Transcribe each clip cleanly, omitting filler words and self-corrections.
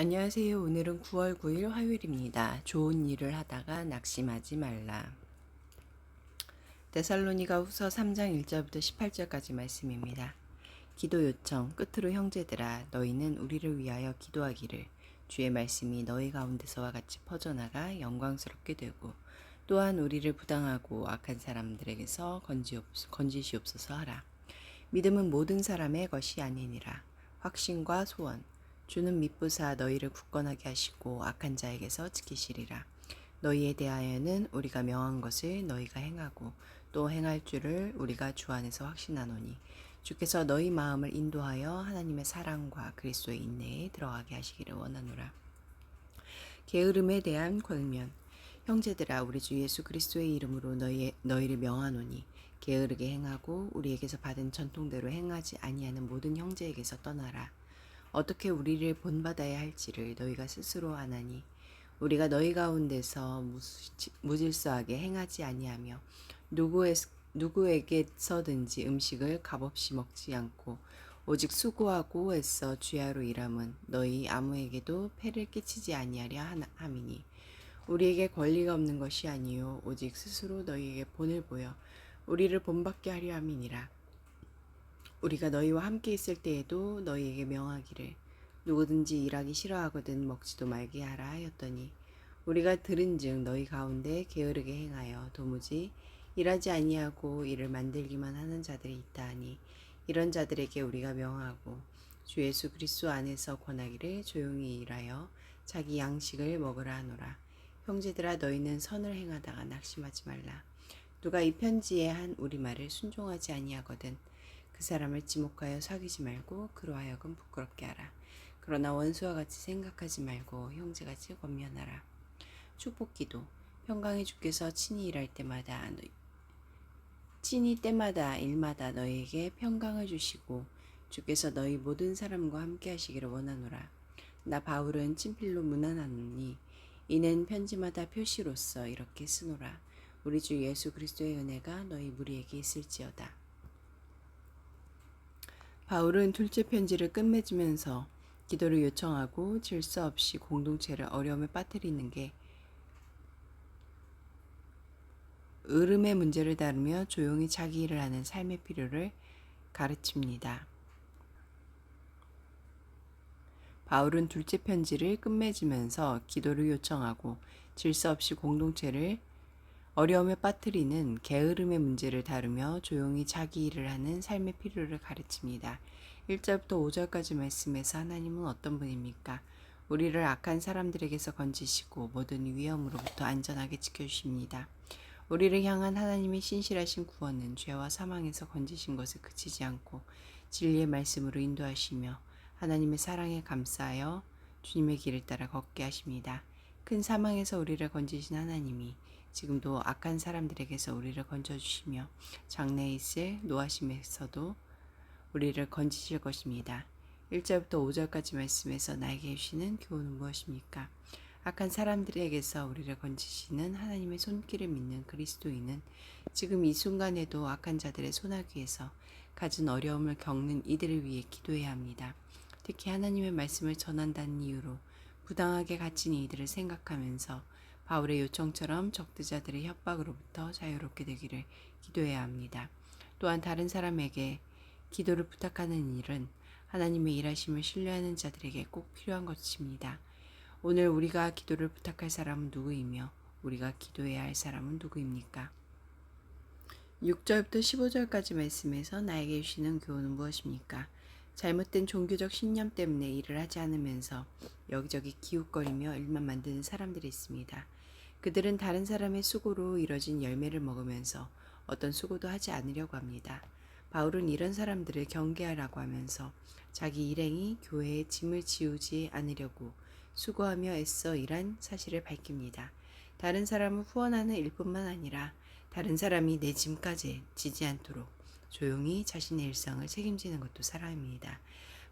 안녕하세요. 오늘은 9월 9일 화요일입니다. 좋은 일을 하다가 낙심하지 말라. 데살로니가 후서 3장 1절부터 18절까지 말씀입니다. 기도 요청 끝으로 형제들아 너희는 우리를 위하여 기도하기를 주의 말씀이 너희 가운데서와 같이 퍼져나가 영광스럽게 되고 또한 우리를 부당하고 악한 사람들에게서 건지시옵소서 하라. 믿음은 모든 사람의 것이 아니니라. 확신과 소원 주는 미쁘사 너희를 굳건하게 하시고 악한 자에게서 지키시리라. 너희에 대하여는 우리가 명한 것을 너희가 행하고 또 행할 줄을 우리가 주 안에서 확신하노니 주께서 너희 마음을 인도하여 하나님의 사랑과 그리스도의 인내에 들어가게 하시기를 원하노라. 게으름에 대한 권면 형제들아 우리 주 예수 그리스도의 이름으로 너희를 명하노니 게으르게 행하고 우리에게서 받은 전통대로 행하지 아니하는 모든 형제에게서 떠나라. 어떻게 우리를 본받아야 할지를 너희가 스스로 아나니 우리가 너희 가운데서 무질서하게 행하지 아니하며 누구에게서든지 음식을 값없이 먹지 않고 오직 수고하고 애써 주야로 일함은 너희 아무에게도 폐를 끼치지 아니하려 함이니 우리에게 권리가 없는 것이 아니요 오직 스스로 너희에게 본을 보여 우리를 본받게 하려 함이니라. 우리가 너희와 함께 있을 때에도 너희에게 명하기를 누구든지 일하기 싫어하거든 먹지도 말게 하라 하였더니 우리가 들은즉 너희 가운데 게으르게 행하여 도무지 일하지 아니하고 일을 만들기만 하는 자들이 있다 하니 이런 자들에게 우리가 명하고 주 예수 그리스도 안에서 권하기를 조용히 일하여 자기 양식을 먹으라 하노라. 형제들아 너희는 선을 행하다가 낙심하지 말라. 누가 이 편지에 한 우리말을 순종하지 아니하거든 그 사람을 지목하여 사귀지 말고 그로 하여금 부끄럽게 하라. 그러나 원수와 같이 생각하지 말고 형제같이 권면하라. 축복기도 평강의 주께서 친히 때마다 일마다 너희에게 평강을 주시고 주께서 너희 모든 사람과 함께 하시기를 원하노라. 나 바울은 친필로 문안하노니 이는 편지마다 표시로서 이렇게 쓰노라. 우리 주 예수 그리스도의 은혜가 너희 무리에게 있을지어다. 바울은 둘째 편지를 끝맺으면서 기도를 요청하고 질서 없이 공동체를 어려움에 빠뜨리는 게 으름의 문제를 다루며 조용히 자기 일을 하는 삶의 필요를 가르칩니다. 바울은 둘째 편지를 끝맺으면서 기도를 요청하고 질서 없이 공동체를 어려움에 빠뜨리는 게으름의 문제를 다루며 조용히 자기 일을 하는 삶의 필요를 가르칩니다. 1절부터 5절까지 말씀에서 하나님은 어떤 분입니까? 우리를 악한 사람들에게서 건지시고 모든 위험으로부터 안전하게 지켜주십니다. 우리를 향한 하나님의 신실하신 구원은 죄와 사망에서 건지신 것에 그치지 않고 진리의 말씀으로 인도하시며 하나님의 사랑에 감싸여 주님의 길을 따라 걷게 하십니다. 큰 사망에서 우리를 건지신 하나님이 지금도 악한 사람들에게서 우리를 건져주시며 장래에 있을 노하심에서도 우리를 건지실 것입니다. 1절부터 5절까지 말씀에서 나에게 주시는 교훈은 무엇입니까? 악한 사람들에게서 우리를 건지시는 하나님의 손길을 믿는 그리스도인은 지금 이 순간에도 악한 자들의 손아귀에서 갖은 어려움을 겪는 이들을 위해 기도해야 합니다. 특히 하나님의 말씀을 전한다는 이유로 부당하게 갇힌 이들을 생각하면서 바울의 요청처럼 적대자들의 협박으로부터 자유롭게 되기를 기도해야 합니다. 또한 다른 사람에게 기도를 부탁하는 일은 하나님의 일하심을 신뢰하는 자들에게 꼭 필요한 것입니다. 오늘 우리가 기도를 부탁할 사람은 누구이며 우리가 기도해야 할 사람은 누구입니까? 6절부터 15절까지 말씀에서 나에게 주시는 교훈은 무엇입니까? 잘못된 종교적 신념 때문에 일을 하지 않으면서 여기저기 기웃거리며 일만 만드는 사람들이 있습니다. 그들은 다른 사람의 수고로 이뤄진 열매를 먹으면서 어떤 수고도 하지 않으려고 합니다. 바울은 이런 사람들을 경계하라고 하면서 자기 일행이 교회의 짐을 지우지 않으려고 수고하며 애써 일한 사실을 밝힙니다. 다른 사람을 후원하는 일뿐만 아니라 다른 사람이 내 짐까지 지지 않도록 조용히 자신의 일상을 책임지는 것도 사람입니다.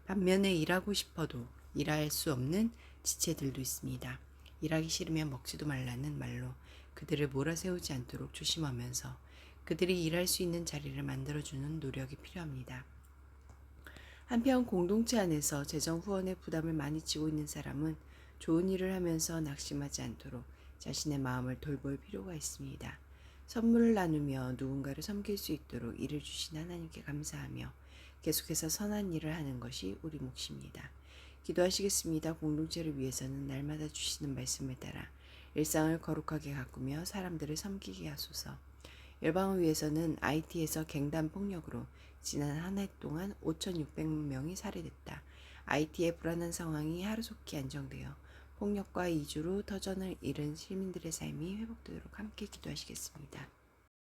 반면에 일하고 싶어도 일할 수 없는 지체들도 있습니다. 일하기 싫으면 먹지도 말라는 말로 그들을 몰아세우지 않도록 조심하면서 그들이 일할 수 있는 자리를 만들어주는 노력이 필요합니다. 한편 공동체 안에서 재정 후원의 부담을 많이 지고 있는 사람은 좋은 일을 하면서 낙심하지 않도록 자신의 마음을 돌볼 필요가 있습니다. 선물을 나누며 누군가를 섬길 수 있도록 일을 주신 하나님께 감사하며 계속해서 선한 일을 하는 것이 우리 몫입니다. 기도하시겠습니다. 공동체를 위해서는 날마다 주시는 말씀을 따라 일상을 거룩하게 가꾸며 사람들을 섬기게 하소서. 열방을 위해서는 IT에서 갱단 폭력으로 지난 한 해 동안 5,600명이 살해됐다. IT의 불안한 상황이 하루속히 안정되어 폭력과 이주로 터전을 잃은 시민들의 삶이 회복되도록 함께 기도하시겠습니다.